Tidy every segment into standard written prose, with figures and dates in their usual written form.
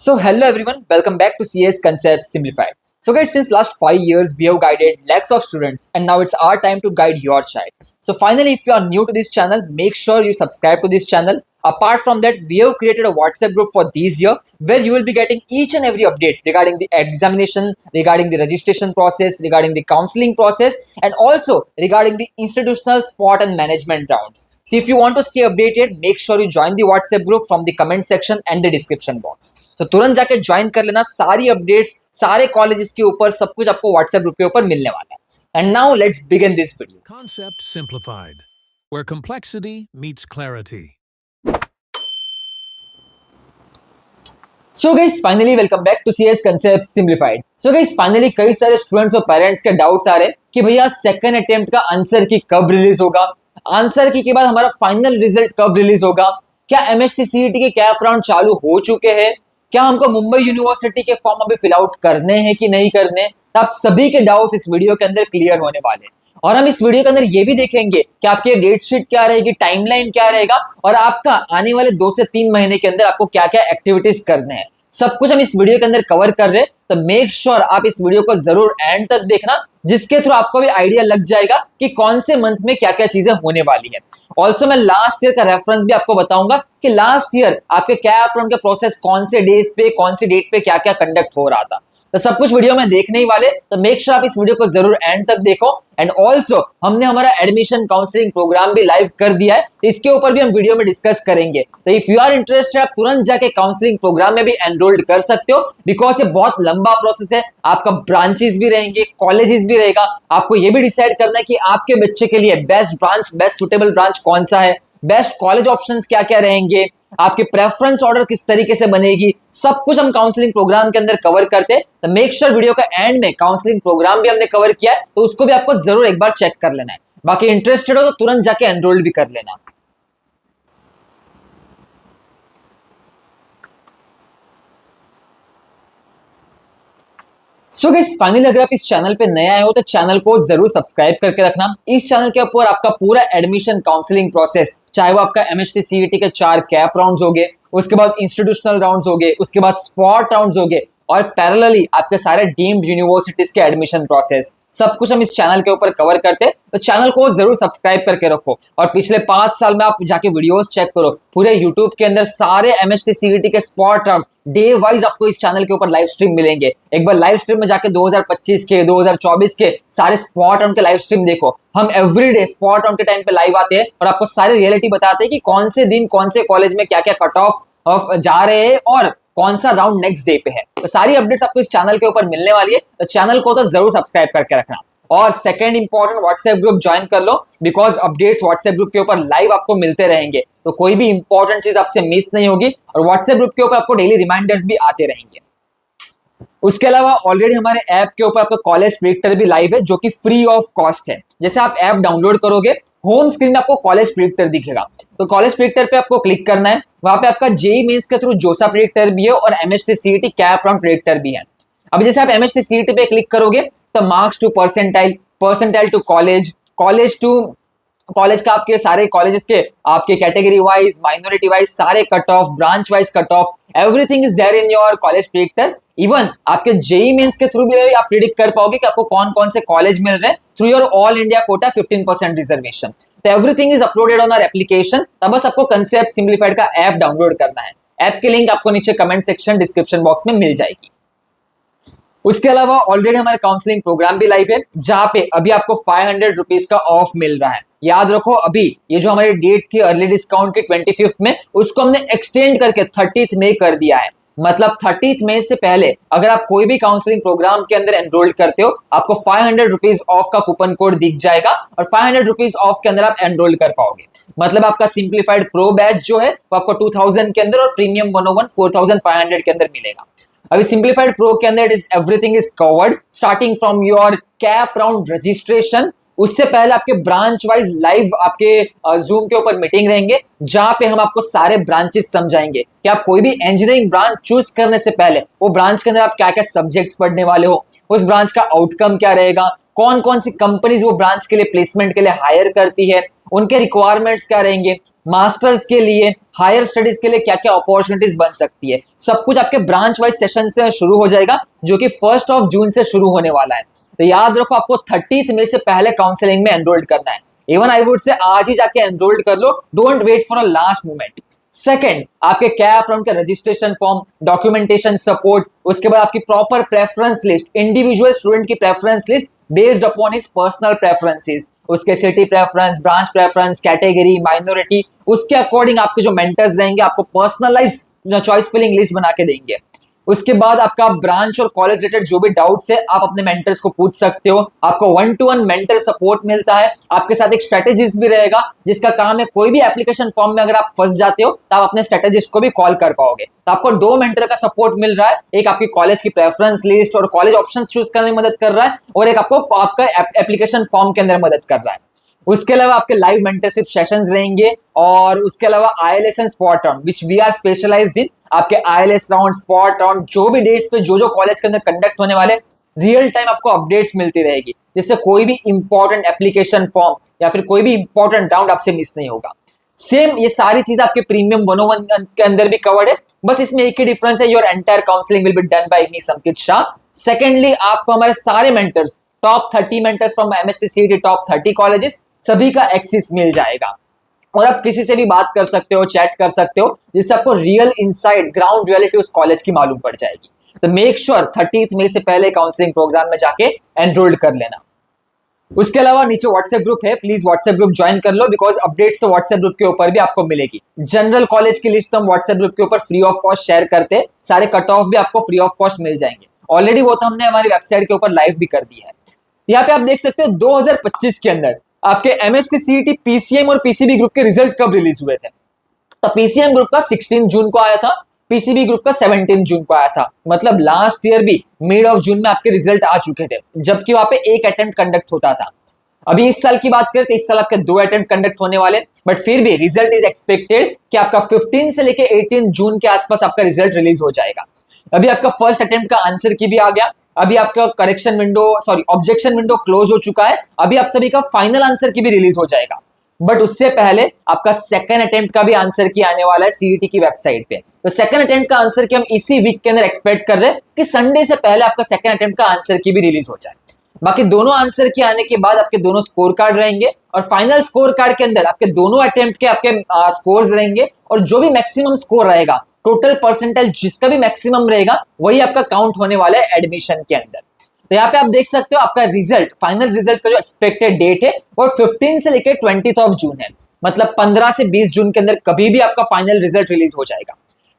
So hello everyone, welcome back to CS Concepts Simplified. So guys, since last 5 years we have guided lakhs of students and now it's our time to guide your child. So finally, if you are new to this channel, make sure you subscribe to this channel. Apart from that, we have created a WhatsApp group for this year where you will be getting each and every update regarding the examination, regarding the registration process, regarding the counseling process, and also regarding the institutional sport and management rounds. So if you want to stay updated, make sure you join the WhatsApp group from the comment section and the description box. तो तुरंत जाके join कर लेना, सारी updates सारे colleges के ऊपर सब कुछ आपको व्हाट्सएप ग्रुप के ऊपर मिलने वाला है. And now let's begin this video. Concept simplified, where complexity meets clarity. So guys finally welcome back to CS Concept Simplified. So guys finally कई सारे स्टूडेंट्स और पेरेंट्स के डाउट्स आ रहे हैं कि भैया सेकंड अटेम्प्ट का आंसर की कब रिलीज होगा, आंसर की के बाद हमारा फाइनल रिजल्ट कब रिलीज होगा, क्या एमएचटी सीईटी के कैप राउंड चालू हो चुके हैं, क्या हमको मुंबई यूनिवर्सिटी के फॉर्म अभी फिल आउट करने हैं कि नहीं करने. तो आप सभी के डाउट्स इस वीडियो के अंदर क्लियर होने वाले हैं. और हम इस वीडियो के अंदर ये भी देखेंगे कि आपकी डेट शीट क्या रहेगी, टाइमलाइन क्या रहेगा और आपका आने वाले 2 से 3 महीने के अंदर आपको क्या क्या एक्टिविटीज करने हैं, सब कुछ हम इस वीडियो के अंदर कवर कर रहे हैं. तो मेक श्योर आप इस वीडियो को जरूर एंड तक देखना, जिसके थ्रू आपको भी आइडिया लग जाएगा कि कौन से मंथ में क्या क्या चीजें होने वाली है. ऑल्सो मैं लास्ट ईयर का रेफरेंस भी आपको बताऊंगा कि लास्ट ईयर आपके कैप राउंड के प्रोसेस कौन से डेज पे कौन सी डेट पे क्या क्या कंडक्ट हो रहा था. तो सब कुछ वीडियो में देखने ही वाले, तो मेक श्योर आप इस वीडियो को जरूर एंड तक देखो. एंड ऑल्सो हमने हमारा एडमिशन काउंसलिंग प्रोग्राम भी लाइव कर दिया है, इसके ऊपर भी हम वीडियो में डिस्कस करेंगे. तो इफ यू आर इंटरेस्टेड, आप तुरंत जाके काउंसलिंग प्रोग्राम में भी एनरोल्ड कर सकते हो, बिकॉज ये बहुत लंबा प्रोसेस है. आपका ब्रांचेस भी रहेंगे, कॉलेजेस भी रहेगा. आपको ये भी डिसाइड करना है कि आपके बच्चे के लिए best branch, best suitable branch कौन सा है, बेस्ट कॉलेज ऑप्शंस क्या क्या रहेंगे, आपके प्रेफरेंस ऑर्डर किस तरीके से बनेगी, सब कुछ हम काउंसलिंग प्रोग्राम के अंदर कवर करते हैं. तो मेक श्योर वीडियो का एंड में काउंसलिंग प्रोग्राम भी हमने कवर किया है, तो उसको भी आपको जरूर एक बार चेक कर लेना है. बाकी इंटरेस्टेड हो तो तुरंत जाके एनरोल भी कर लेना. सो गाइस फाइनली अगर आप इस चैनल पे नए आए हो तो चैनल को जरूर सब्सक्राइब करके रखना. इस चैनल के ऊपर आपका पूरा एडमिशन काउंसलिंग प्रोसेस, चाहे वो आपका एमएचटी सीईटी के 4 कैप राउंड्स हो गए, उसके बाद इंस्टीट्यूशनल राउंड्स हो गए, उसके बाद स्पॉट राउंड्स हो गए और पैरेलली आपके सारे डीम्ड यूनिवर्सिटीज के एडमिशन प्रोसेस, सब कुछ हम इस चैनल के ऊपर कवर करते हैं. तो चैनल को जरूर सब्सक्राइब करके रखो और पिछले 5 साल में आप जाके वीडियोस चेक करो. पूरे यूट्यूब के अंदर सारे एमएचटी सीईटी के स्पॉट राउंड डे वाइज आपको इस चैनल के ऊपर लाइव स्ट्रीम मिलेंगे. एक बार लाइव स्ट्रीम में जाके 2025 के 2024 के सारे स्पॉट राउंड के लाइव स्ट्रीम देखो. हम एवरीडे स्पॉट राउंड के टाइम पे लाइव आते हैं और आपको सारी रियलिटी बताते हैं कि कौन से दिन कौन से कॉलेज में क्या क्या कट ऑफ जा रहे हैं और कौन सा राउंड नेक्स्ट डे पे है. तो सारी अपडेट्स आपको इस चैनल के ऊपर मिलने वाली है, तो चैनल को तो जरूर सब्सक्राइब करके रखना. और second important, WhatsApp group join कर लो, बिकॉज अपडेट्स व्हाट्सएप ग्रुप के ऊपर लाइव आपको मिलते रहेंगे, तो कोई भी इंपॉर्टेंट चीज आपसे मिस नहीं होगी. और व्हाट्सएप ग्रुप के ऊपर आपको डेली रिमाइंडर्स भी आते रहेंगे. उसके अलावा ऑलरेडी हमारे ऐप के ऊपर आपका कॉलेज प्रेडिक्टर भी लाइव है, जो कि फ्री ऑफ कॉस्ट है. जैसे आप ऐप डाउनलोड करोगे, होम स्क्रीन में आपको कॉलेज प्रेडिक्टर दिखेगा, तो कॉलेज प्रेडिक्टर पे आपको क्लिक करना है. वहां पे आपका जेईई मेंस के थ्रू जोसा प्रेडिक्टर भी है और MHT CET cap round predictor भी है. अभी जैसे आप एमएचटी सीईटी पे क्लिक करोगे तो marks to percentile, percentile to college, college to college का आपके सारे कॉलेजेस के आपके कैटेगरी वाइज, माइनॉरिटी वाइज सारे cut off, branch wise cut off, everything is there in your college predictor. Even आपके जेईई मेंस के थ्रू भी आप प्रिडिक्ट कर पाओगे कि आपको कौन कौन से कॉलेज मिल रहे हैं through your all India quota 15% reservation. तो everything is uploaded on our application. तब बस आपको कंसेप्ट सिंप्लीफाइड का ऐप डाउनलोड करना है. ऐप की लिंक आपको नीचे कमेंट सेक्शन, डिस्क्रिप्शन बॉक्स में मिल जाएगी. उसके अलावा ऑलरेडी हमारे काउंसलिंग प्रोग्राम भी लाइव है, जहां पे अभी आपको 500 रुपीज का ऑफ मिल रहा है. याद रखो, अभी ये जो हमारी डेट थी अर्ली डिस्काउंट की 25th में, उसको हमने एक्सटेंड करके 30th मई कर दिया है. मतलब 30th मई से पहले अगर आप कोई भी काउंसलिंग प्रोग्राम के अंदर एनरोल करते हो, आपको 500 रुपीज ऑफ का कूपन कोड दिख जाएगा और 500 रुपीज ऑफ के अंदर आप एनरोल कर पाओगे. मतलब आपका सिंप्लीफाइड प्रो बैच जो है वो आपको 2000 के अंदर और प्रीमियम 101 4500 के अंदर मिलेगा. अभी सिंप्लीफाइड प्रो के अंदर everything is covered, starting from your cap round registration. उससे पहले आपके ब्रांच वाइज लाइव आपके जूम के ऊपर मीटिंग रहेंगे, जहां पे हम आपको सारे ब्रांचेस समझाएंगे कि आप कोई भी इंजीनियरिंग ब्रांच चूज करने से पहले वो ब्रांच के अंदर आप क्या क्या सब्जेक्ट्स पढ़ने वाले हो, उस ब्रांच का आउटकम क्या रहेगा, कौन कौन सी कंपनीज वो ब्रांच के लिए प्लेसमेंट के लिए हायर करती है, उनके रिक्वायरमेंट्स क्या रहेंगे, मास्टर्स के लिए, हायर स्टडीज के लिए क्या क्या अपॉर्चुनिटीज बन सकती है, सब कुछ आपके ब्रांच वाइज सेशन से शुरू हो जाएगा, जो कि 1 जून से शुरू होने वाला है। तो याद रखो, आपको 30 मई से पहले काउंसलिंग में एनरोल्ड करना है। इवन आई वुड से आज ही जाके एनरोल्ड कर लो, don't wait for a last moment. Second, आपके कैप राउंड का रजिस्ट्रेशन फॉर्म, डॉक्यूमेंटेशन सपोर्ट, उसके बाद आपकी proper preference list, individual student की preference list based upon his personal preferences, उसके city preference, branch preference, category, minority, उसके according आपके जो मेंटर्स रहेंगे आपको पर्सनलाइज्ड चॉइस फिलिंग लिस्ट बना के देंगे। उसके बाद आपका ब्रांच और कॉलेज रिलेटेड जो भी डाउट्स है आप अपने मेंटर्स को पूछ सकते हो। आपको 1-to-1 मेंटर सपोर्ट मिलता है, आपके साथ एक स्ट्रेटेजिस्ट भी रहेगा जिसका काम है कोई भी एप्लीकेशन फॉर्म में अगर आप फंस जाते हो तो आप अपने स्ट्रेटेजिस्ट को भी कॉल कर पाओगे। तो आपको 2 मेंटर का सपोर्ट मिल रहा है, एक आपकी कॉलेज की प्रेफरेंस लिस्ट और कॉलेज ऑप्शंस चूज करने में मदद कर रहा है, और एक आपको आपका एप्लीकेशन फॉर्म के अंदर मदद कर रहा है। उसके अलावा आपके लाइव मेंटरशिप सेशंस रहेंगे, और उसके अलावा IELTS and spot round which we are specialised in. आपके IELTS राउंड, स्पॉट राउंड, जो भी डेट्स पे जो कॉलेज के अंदर कंडक्ट होने वाले, रियल टाइम आपको अपडेट्स मिलती रहेगी, जिससे कोई भी इंपॉर्टेंट एप्लीकेशन फॉर्म या फिर कोई भी इंपॉर्टेंट राउंड आपसे मिस नहीं होगा। सेम ये सारी चीज आपके प्रीमियम 101 के अंदर भी कवर्ड है, बस इसमें एक ही डिफरेंस है, your entire counselling will be done by me संकित Shah. Secondly, आपको हमारे सारे mentors, top 30 mentors from MHT CET top 30 colleges, सभी का एक्सेस मिल जाएगा, और आप किसी से भी बात कर सकते हो, चैट कर सकते हो, जिससे आपको रियल इनसाइड ग्राउंड रियलिटी उस कॉलेज की मालूम पड़ जाएगी। तो मेक श्योर 30 मई से पहले काउंसलिंग प्रोग्राम में जाके एनरोल्ड कर लेना। उसके अलावा नीचे व्हाट्सएप ग्रुप है, प्लीज व्हाट्सएप ग्रुप ज्वाइन कर लो, बिकॉज अपडेट्स तो व्हाट्सएप ग्रुप के ऊपर भी आपको मिलेगी। जनरल कॉलेज की लिस्ट हम व्हाट्सएप ग्रुप के ऊपर फ्री ऑफ कॉस्ट शेयर करते हैं, सारे कट ऑफ भी आपको फ्री ऑफ कॉस्ट मिल जाएंगे। ऑलरेडी वो तो हमने हमारी वेबसाइट के ऊपर लाइव भी कर दी है। यहाँ पे आप देख सकते हो 2025 के अंदर आपके MHT CET PCM और PCB ग्रुप के रिजल्ट कब रिलीज हुए थे। तो PCM ग्रुप का 16 जून को आया था, PCB ग्रुप का 17 जून को आया था, मतलब लास्ट ईयर भी मिड ऑफ जून में आपके रिजल्ट आ चुके थे, जबकि वहां पे एक अटेम्प्ट कंडक्ट होता था। अभी इस साल की बात करें तो इस साल आपके 2 अटेम्प्ट कंडक्ट होने वाले, बट फिर भी रिजल्ट इज एक्सपेक्टेड कि आपका 15 से लेके 18 जून के आसपास आपका रिजल्ट रिलीज हो जाएगा। अभी आपका फर्स्ट अटेम्प्ट का आंसर की भी आ गया, अभी आपका correction window objection window close हो चुका है, अभी आप सभी का फाइनल आंसर की भी रिलीज हो जाएगा। बट उससे पहले आपका सेकंड अटेम्प्ट का भी आंसर की आने वाला है CET की वेबसाइट पे। तो सेकंड अटेम्प्ट का आंसर की हम इसी वीक के अंदर एक्सपेक्ट कर रहे हैं कि संडे से पहले आपका सेकंड अटेम्प्ट का आंसर की भी रिलीज हो जाए। बाकी दोनों आंसर के आने के बाद आपके दोनों स्कोर कार्ड रहेंगे, और फाइनल स्कोर कार्ड के अंदर आपके दोनों अटेम्प्ट के आपके स्कोर्स रहेंगे, और जो भी मैक्सिमम स्कोर रहेगा, टोटल परसेंटाइल जिसका भी मैक्सिमम रहेगा, वही आपका काउंट होने वाला है एडमिशन के अंदर। तो यहाँ पे आप देख सकते हो आपका रिजल्ट, फाइनल रिजल्ट का जो एक्सपेक्टेड डेट है वो 15 से लेकर 20 जून है, मतलब 15 से 20 जून के अंदर कभी भी आपका फाइनल रिजल्ट रिलीज हो जाएगा।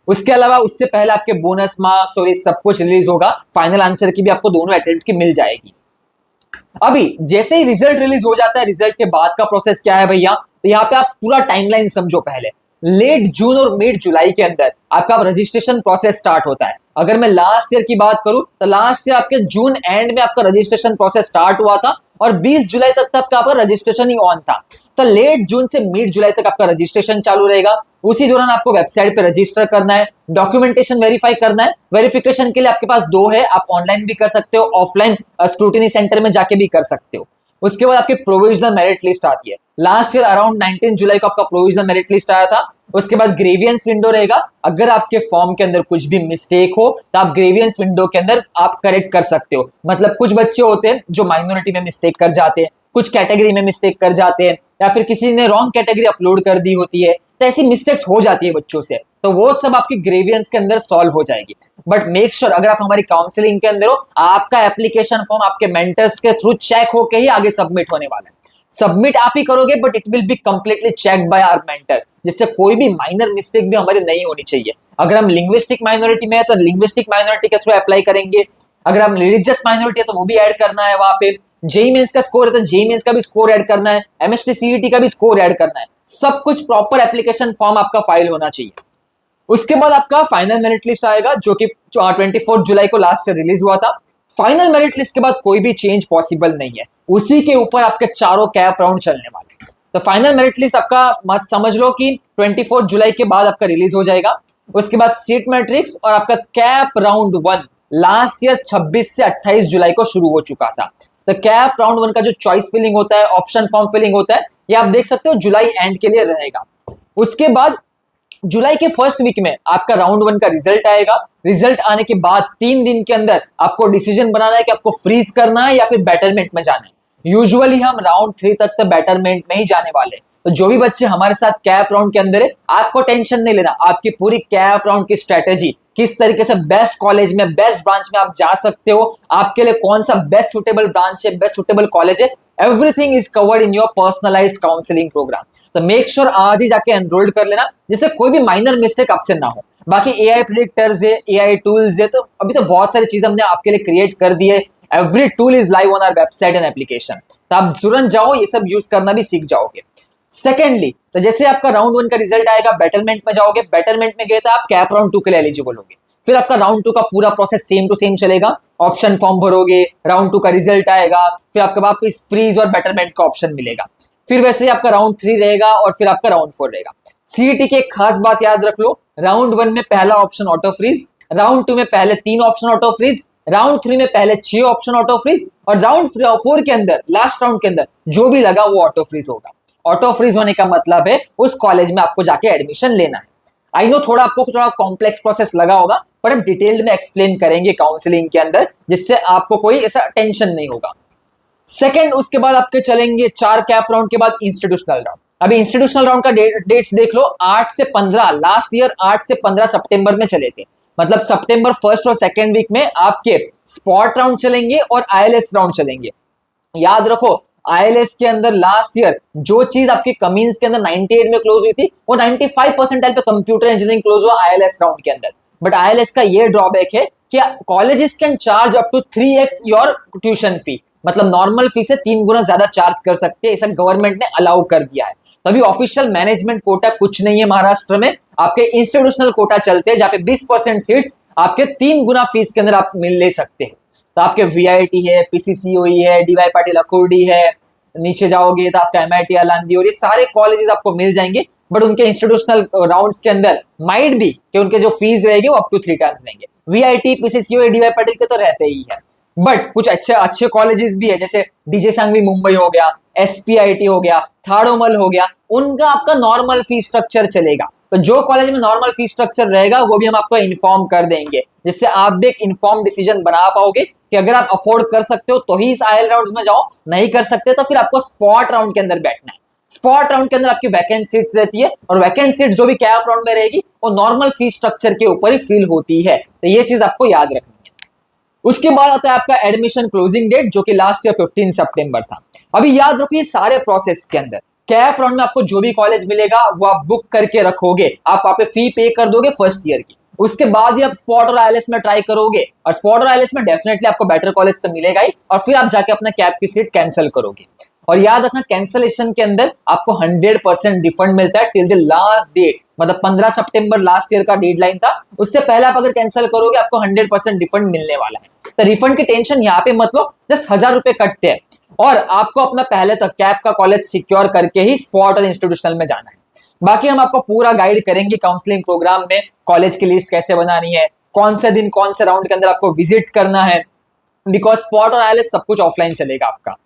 उसके अलावा उससे पहले आपके बोनस मार्क्स और ये सब कुछ रिलीज होगा, फाइनल आंसर की भी आपको दोनों अटेम्प्ट की मिल जाएगी। अभी जैसे ही रिजल्ट रिलीज हो जाता है, रिजल्ट के बाद का प्रोसेस क्या है भैया, तो यहाँ पे आप पूरा टाइमलाइन समझो। पहले लेट जून और मिड जुलाई के अंदर आपका रजिस्ट्रेशन प्रोसेस स्टार्ट होता है। अगर मैं लास्ट ईयर की बात करूं तो लास्ट ईयर आपके जून एंड में आपका रजिस्ट्रेशन प्रोसेस स्टार्ट हुआ था, और 20 जुलाई तक आपका रजिस्ट्रेशन ही ऑन था। तो लेट जून से मिड जुलाई तक आपका रजिस्ट्रेशन चालू रहेगा। उसी दौरान आपको वेबसाइट पे रजिस्टर करना है, डॉक्यूमेंटेशन वेरीफाई करना है। वेरिफिकेशन के लिए आपके पास 2 है, आप ऑनलाइन भी कर सकते हो, ऑफलाइन स्क्रूटिनी सेंटर में जाके भी कर सकते हो। उसके बाद आपकी प्रोविजनल मेरिट लिस्ट आती है। लास्ट ईयर अराउंड 19 जुलाई को आपका प्रोविजनल मेरिट लिस्ट आया था। उसके बाद ग्रेवियंस विंडो रहेगा, अगर आपके फॉर्म के अंदर कुछ भी मिस्टेक हो तो आप ग्रेवियंस विंडो के अंदर आप करेक्ट कर सकते हो। मतलब कुछ बच्चे होते हैं जो माइनॉरिटी में मिस्टेक कर जाते हैं, कुछ कैटेगरी में मिस्टेक कर जाते हैं, या फिर किसी ने रॉन्ग कैटेगरी अपलोड कर दी होती है, तो ऐसी मिस्टेक्स हो जाती है बच्चों से, तो वो सब आपकी ग्रेवियंस के अंदर सॉल्व हो जाएगी। बट मेक श्योर अगर आप हमारी काउंसलिंग के अंदर हो, आपका एप्लीकेशन फॉर्म आपके मेंटर्स के थ्रू चेक होके ही आगे सबमिट होने वाला है। सबमिट आप ही करोगे, but it will be completely checked by our mentor, जिससे कोई भी माइनर मिस्टेक भी हमारी नहीं होनी चाहिए। अगर हम लिंग्विस्टिक माइनॉरिटी में है तो लिंग्विस्टिक माइनॉरिटी के थ्रू अप्लाई करेंगे, अगर हम रिलीजियस माइनॉरिटी है तो वो भी ऐड करना है वहां पे, जेईई मेंस का स्कोर है तो जेईई मेंस का भी स्कोर ऐड करना है, MHT CET का भी स्कोर ऐड करना है। सब कुछ प्रॉपर एप्लीकेशन फॉर्म आपका फाइल होना चाहिए। उसके बाद आपका फाइनल मेरिट लिस्ट आएगा, जो कि 24 जुलाई को लास्ट रिलीज हुआ था। फाइनल मेरिट लिस्ट के बाद कोई भी चेंज पॉसिबल नहीं है, उसी के ऊपर आपके चारों कैप राउंड चलने वाले। तो फाइनल मेरिट लिस्ट आपका मत समझ लो कि 24 जुलाई के बाद आपका रिलीज हो जाएगा। उसके बाद सीट मैट्रिक्स और आपका कैप राउंड 1 लास्ट ईयर 26 से 28 जुलाई को शुरू हो चुका था। तो कैप राउंड 1 का जो चॉइस फिलिंग होता है, ऑप्शन फॉर्म फिलिंग होता है, ये आप देख सकते हो जुलाई एंड के लिए रहेगा। उसके बाद जुलाई के फर्स्ट वीक में आपका राउंड 1 का रिजल्ट आएगा। रिजल्ट आने के बाद 3 दिन के अंदर आपको डिसीजन बनाना है कि आपको फ्रीज करना है या फिर बेटरमेंट में जाना है। यूजुअली हम राउंड 3 तक तो बेटरमेंट में ही जाने वाले हैं। तो जो भी बच्चे हमारे साथ कैप राउंड के अंदर है, आपको टेंशन नहीं लेना। आपकी पूरी कैप राउंड की स्ट्रेटेजी, किस तरीके से बेस्ट कॉलेज में, बेस्ट ब्रांच में आप जा सकते हो, आपके लिए कौन सा बेस्ट सुटेबल ब्रांच है, बेस्ट सुटेबल कॉलेज है, everything is covered in your personalised counselling programme. तो मेक श्योर आज ही जाके एनरोल्ड कर लेना, जिससे कोई भी माइनर मिस्टेक आपसे ना हो। बाकी एआई प्रेडिक्टर्स है, एआई टूल्स है, तो अभी तो बहुत सारी चीजें हमने आपके लिए क्रिएट कर दी है। Every tool is live on our website and application, तो आप तुरंत जाओ, ये सब यूज करना भी सीख जाओगे। सेकेंडली, तो जैसे आपका राउंड 1 का रिजल्ट आएगा, बेटरमेंट में जाओगे, बेटरमेंट में गए तो आप कैप राउंड 2 के लिए एलिजिबल होगे। फिर आपका राउंड 2 का पूरा प्रोसेस सेम टू सेम चलेगा। ऑप्शन फॉर्म भरोगे, राउंड 2 का रिजल्ट आएगा, फिर आपके वापस फ्रीज और बेटरमेंट का ऑप्शन मिलेगा। फिर वैसे ही आपका राउंड 3 रहेगा और फिर आपका राउंड 4 रहेगा। सीईटी की एक खास बात याद रख लो, राउंड 1 में पहला ऑप्शन ऑटो फ्रीज, राउंड 2 में पहले 3 ऑप्शन ऑटो फ्रीज, राउंड 3 में पहले 6 ऑप्शन ऑटो फ्रीज, और राउंड 4 के अंदर, लास्ट राउंड के अंदर जो भी लगा वो ऑटो फ्रीज होगा। ऑटो फ्रीज होने का मतलब है उस कॉलेज में आपको जाके एडमिशन लेना है। आई नो आपको थोड़ा कॉम्प्लेक्स प्रोसेस लगा होगा, पर हम डिटेल्ड में एक्सप्लेन करेंगे काउंसलिंग के अंदर, जिससे आपको कोई ऐसा टेंशन नहीं होगा। सेकंड, उसके बाद आपके चलेंगे 4 कैप राउंड के बाद इंस्टीट्यूशनल राउंड। अभी इंस्टीट्यूशनल राउंड का डेट्स देख लो, 8 से 15, लास्ट ईयर 8 से 15 सितंबर में चले थे। मतलब सितंबर फर्स्ट और सेकंड वीक में आपके स्पॉट राउंड चलेंगे और आईएलएस राउंड चलेंगे। याद रखो, आईएलएस के अंदर लास्ट ईयर जो चीज आपकी कमीन्स के अंदर 98 में क्लोज हुई थी, वो 95 परसेंटाइल पे कंप्यूटर इंजीनियरिंग क्लोज हुआ आईएलएस राउंड के अंदर। बट आईएलएस का ये ड्रॉबैक है कि colleges can charge up to 3x your tuition fee, मतलब नॉर्मल फी से 3 गुना ज्यादा चार्ज कर सकते हैं, ऐसा गवर्नमेंट ने अलाउ कर दिया है। तभी ऑफिशियल मैनेजमेंट कोटा कुछ नहीं है महाराष्ट्र में, आपके इंस्टीट्यूशनल कोटा चलते हैं, जहां पे 20% सीट्स आपके 3 गुना फीस के अंदर आप ले सकते हैं। तो आपके वीआईटी है, पीसीसीओई है, डीवाई पाटिल अकुर्डी है, नीचे जाओगे तो आपका एमआईटी आलांदी, और ये सारे कॉलेजेस आपको मिल जाएंगे। बट उनके इंस्टीट्यूशनल राउंड्स के अंदर माइट भी कि उनके जो फीस रहेगी वो अप टू 3 टाइम्स रहेंगे। वीआईटी, पीसीसीओई, डीवाई पाटिल के तो रहते ही है, बट कुछ अच्छे कॉलेजेस भी है, जैसे डीजे सांघवी मुंबई हो गया, एसपीआईटी हो गया, थाड़ोमल हो गया, उनका आपका नॉर्मल फी स्ट्रक्चर चलेगा। तो जो कॉलेज में नॉर्मल फी स्ट्रक्चर रहेगा वो भी हम आपको इन्फॉर्म कर देंगे, जिससे आप भी एक इन्फॉर्म डिसीजन बना पाओगे कि अगर आप अफोर्ड कर सकते हो तो ही इस आईएल राउंड्स में जाओ, नहीं कर सकते तो फिर आपको स्पॉट राउंड के अंदर बैठना है। स्पॉट राउंड के अंदर आपकी वैकेंट सीट्स रहती है, और वैकेंट सीट जो भी कैप राउंड में रहेगी वो नॉर्मल फी स्ट्रक्चर के ऊपर ही फिल होती है। तो ये चीज आपको याद रखनी है। उसके बाद आता है आपका एडमिशन क्लोजिंग डेट, जो कि लास्ट ईयर 15 सितंबर था। अभी याद रखो, ये सारे प्रोसेस के अंदर कैप राउंड में आपको जो भी कॉलेज मिलेगा वो आप बुक करके रखोगे, आप वहां पे फी पे कर दोगे फर्स्ट ईयर की। उसके बाद ही आप स्पॉट और आईएलएस में ट्राई करोगे, और स्पॉट और आईएलएस में डेफिनेटली आपको बेटर कॉलेज तो मिलेगा ही, और फिर आप जाके अपना कैप की सीट कैंसिल करोगे। और याद रखना, कैंसिलेशन के अंदर आपको 100% रिफंड मिलता है टिल द लास्ट डेट, मतलब 15 सितंबर लास्ट ईयर का डेडलाइन था, उससे पहले आप अगर कैंसिल करोगे आपको 100% रिफंड मिलने वाला है। तो रिफंड की टेंशन यहाँ पे मत लो, जस्ट 1000 रुपए कटते हैं, और आपको अपना पहले तक कैप का कॉलेज सिक्योर करके ही स्पॉट और इंस्टीट्यूशनल में जाना है। बाकी हम आपको पूरा गाइड करेंगे काउंसलिंग प्रोग्राम में, कॉलेज की लिस्ट कैसे बनानी है, कौन से दिन कौन से राउंड के अंदर आपको विजिट करना है, बिकॉज स्पॉट और आईएलएस सब कुछ ऑफलाइन चलेगा आपका।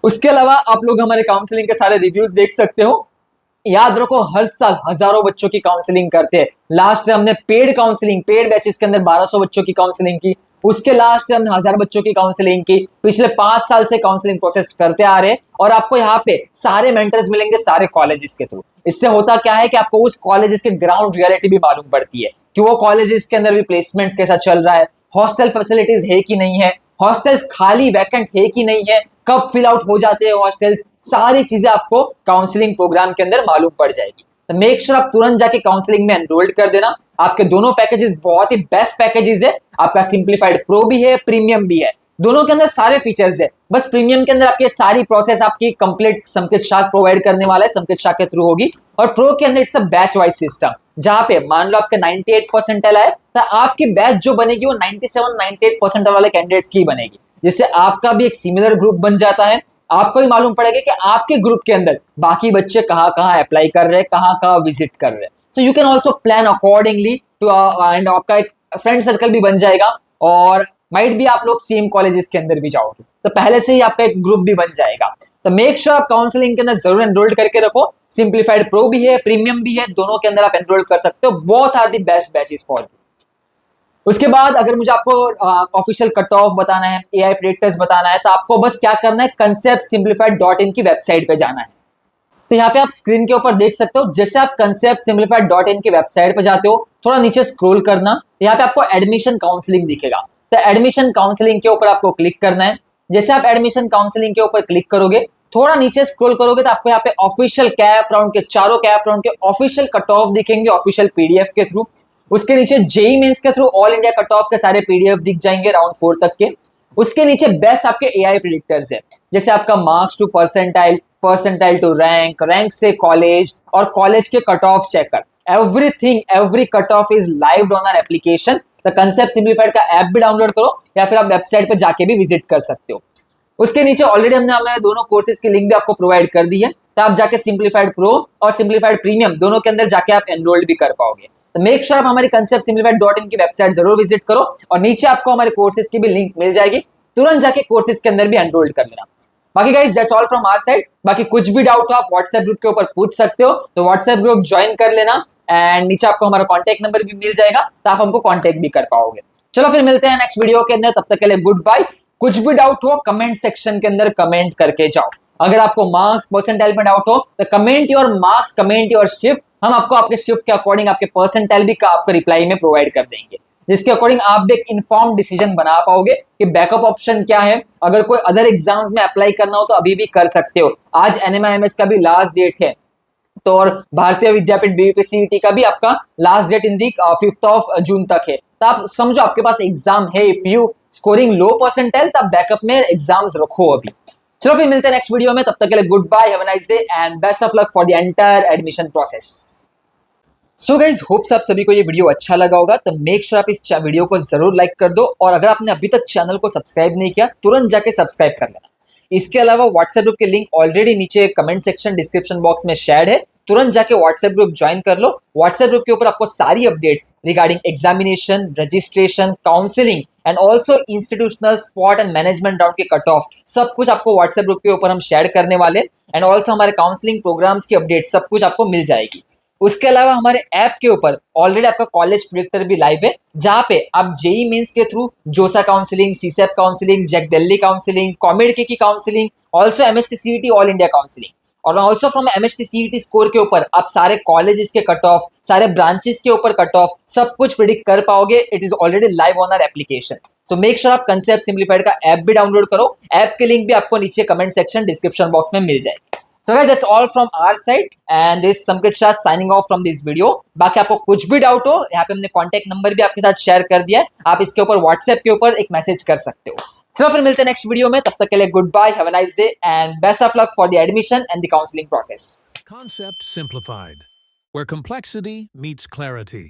उसके अलावा आप लोग हमारे काउंसलिंग के सारे रिव्यूज देख सकते हो। याद रखो, हर साल हजारों बच्चों की काउंसलिंग करते हैं। लास्ट हमने पेड काउंसलिंग, पेड बैचेस के अंदर 1200 बच्चों की काउंसलिंग की, उसके लास्ट हमने 1000 बच्चों की काउंसलिंग की। पिछले 5 साल से काउंसलिंग प्रोसेस करते आ रहे हैं, और आपको यहाँ पे सारे मेंटर्स मिलेंगे सारे कॉलेजेस के थ्रू। इससे होता क्या है कि आपको उस कॉलेजेस के ग्राउंड रियलिटी भी मालूम पड़ती है कि वो कॉलेजेस के अंदर भी प्लेसमेंट्स कैसा चल रहा है, हॉस्टल फैसिलिटीज है कि नहीं है, हॉस्टल्स खाली वैकेंट है कि नहीं है, कब फिल आउट हो जाते हैं हॉस्टल्स, सारी चीजें आपको काउंसलिंग प्रोग्राम के अंदर मालूम पड़ जाएगी। तो मेक श्योर आप तुरंत जाके काउंसलिंग में एनरोल्ड कर देना। आपके दोनों पैकेजेस बहुत ही बेस्ट पैकेजेस है, आपका सिंप्लीफाइड प्रो भी है, प्रीमियम भी है, दोनों के अंदर सारे फीचर्स है। बस प्रीमियम के अंदर आपकी सारी प्रोसेस आपकी कंप्लीट संकेत शाह प्रोवाइड करने वाला है, संकेत शाह के थ्रू होगी। और प्रो के अंदर it's a batch wise system, जहां पे मान लो आपके 98 परसेंटाइल आए तो आपकी बैच जो बनेगी वो 97-98 परसेंटाइल वाले कैंडिडेट्स की बनेगी, जिससे आपका भी एक सिमिलर ग्रुप बन जाता है। आपको भी मालूम पड़ेगा कि आपके ग्रुप के अंदर बाकी बच्चे कहाँ कहाँ अप्लाई कर रहे हैं, कहाँ कहाँ विजिट कर रहे हैं। So you can also plan accordingly too, and आपका एक फ्रेंड सर्कल भी बन जाएगा। और माइट भी आप लोग सेम कॉलेजेस के अंदर भी जाओगे, तो पहले से ही आपका एक ग्रुप भी बन जाएगा। तो मेक श्योर आप काउंसलिंग के अंदर जरूर एनरोल्ड करके रखो। सिंप्लीफाइड प्रो भी है, प्रीमियम भी है, दोनों के अंदर आप एनरोल कर सकते हो। Both are the best batches for you. उसके बाद अगर मुझे आपको ऑफिशियल कट ऑफ बताना है, एआई प्रेडिक्टर्स बताना है, तो आपको बस क्या करना है, conceptsimplified.in की वेबसाइट पे जाना है। तो यहाँ पे आप स्क्रीन के ऊपर देख सकते हो, जैसे आप conceptsimplified.in की वेबसाइट पे जाते हो, थोड़ा नीचे स्क्रॉल करना, यहाँ पे आपको एडमिशन काउंसलिंग दिखेगा। तो एडमिशन काउंसलिंग के ऊपर आपको क्लिक करना है। जैसे आप एडमिशन काउंसलिंग के ऊपर क्लिक करोगे, थोड़ा नीचे स्क्रॉल करोगे, तो आपको यहाँ पे ऑफिशियल कैप राउंड के, चारों कैप राउंड के ऑफिशियल कट ऑफ दिखेंगे ऑफिशियल पीडीएफ के थ्रू। उसके नीचे जेई मेंस के through all India cut off के सारे पीडीएफ दिख जाएंगे राउंड 4 तक के। उसके नीचे बेस्ट आपके एआई प्रेडिक्टर्स है, जैसे आपका marks to percentile, percentile to rank, rank से कॉलेज, और कॉलेज के cut off checker. Everything, every cut off is live on our application. The Concept simplified का ऐप भी डाउनलोड करो, या फिर आप वेबसाइट पे जाके भी विजिट कर सकते हो। उसके नीचे ऑलरेडी हमने हमारे दोनों कोर्सेज की लिंक भी आपको प्रोवाइड कर दी है, तो आप जाके सिंप्लीफाइड प्रो और सिंप्लीफाइड प्रीमियम दोनों के अंदर जाके आप एनरोल्ड भी कर पाओगे। तो मेक श्योर आप हमारी conceptsimplified.in की वेबसाइट जरूर विजिट करो, और नीचे आपको हमारे कोर्सेज की भी लिंक मिल जाएगी, तुरंत जाके कोर्सेज के अंदर भी एनरोल्ड कर लेना। बाकी guys that's all from our side. बाकी कुछ भी डाउट हो आप व्हाट्सएप ग्रुप के ऊपर पूछ सकते हो, तो व्हाट्सएप ग्रुप ज्वाइन कर लेना, एंड नीचे आपको हमारा कॉन्टैक्ट नंबर भी मिल जाएगा, तो आप हमको कॉन्टैक्ट भी कर पाओगे। चलो फिर मिलते हैं नेक्स्ट वीडियो के अंदर, तब तक के लिए गुड बाय। कुछ भी डाउट हो कमेंट सेक्शन के अंदर कमेंट करके जाओ। अगर आपको मार्क्स परसेंटाइल में डाउट हो, तो comment your marks, comment your shift, हम आपको आपके शिफ्ट के अकॉर्डिंग आपके परसेंटाइल भी का आपको रिप्लाई में प्रोवाइड कर देंगे, जिसके अकॉर्डिंग आप भी एक इन्फॉर्म डिसीजन बना पाओगे कि बैकअप ऑप्शन क्या है। अगर कोई अदर एग्जाम्स में अप्लाई करना हो तो अभी भी कर सकते हो। आज एनएमआईएमएस का भी लास्ट डेट है, तो और भारतीय विद्यापीठ बीयूपीसीईटी का भी आपका लास्ट डेट इन दी 5 जून तक है। तो आप समझो आपके पास एग्जाम है। If you scoring low percentile, तो आप बैकअप में एग्जाम्स रखो अभी। चलो फिर मिलते हैं नेक्स्ट वीडियो में, तब तक के लिए goodbye, have a nice day and best of luck for the entire admission process. So guys hopes आप सभी को ये वीडियो अच्छा लगा होगा, तो मेक श्योर आप इस वीडियो को जरूर लाइक कर दो, और अगर आपने अभी तक चैनल को सब्सक्राइब नहीं किया, तुरंत जाके सब्सक्राइब कर लेना। इसके अलावा व्हाट्सएप ग्रुप के लिंक ऑलरेडी नीचे कमेंट सेक्शन डिस्क्रिप्शन बॉक्स में शेयर है, तुरंत जाके व्हाट्सएप ग्रुप ज्वाइन कर लो। व्हाट्सएप ग्रुप के ऊपर आपको सारी updates regarding examination, registration, counselling and also institutional spot and management round के कट ऑफ, सब कुछ आपको व्हाट्सएप ग्रुप के ऊपर हम शेयर करने वाले, एंड ऑल्सो हमारे काउंसलिंग प्रोग्राम्स की अपडेट सब कुछ आपको मिल जाएगी। उसके अलावा हमारे ऐप के ऊपर ऑलरेडी आपका कॉलेज प्रेडिक्टर भी लाइव है, जहां पे आप जेई मेंस के through JoSAA counselling, CSAB counselling, JAC Delhi counselling, COMEDK की counselling, also MHT CET all India counselling, और also from MHT CET score के ऊपर आप सारे कॉलेजेस के कट ऑफ, सारे ब्रांचेस के ऊपर कट ऑफ, सब कुछ प्रिडिक्ट कर पाओगे। It is already live on our application. So make sure आप कंसेप्ट सिंप्लीफाइड का ऐप भी डाउनलोड करो। ऐप के लिंक भी आपको नीचे कमेंट सेक्शन डिस्क्रिप्शन बॉक्स में मिल जाएगी। So guys, that's all from our side, and this is Samkit Shah signing off from this video. बाकी आपको कुछ भी डाउट हो, यहाँ पे हमने कॉन्टैक्ट नंबर भी आपके साथ शेयर कर दिया है, आप इसके ऊपर व्हाट्सएप के ऊपर एक मैसेज कर सकते हो। चलो फिर मिलते हैं नेक्स्ट वीडियो में, तब तक के लिए goodbye, have a nice day and best of luck for the admission and the counselling process. Concept Simplified, where complexity meets clarity.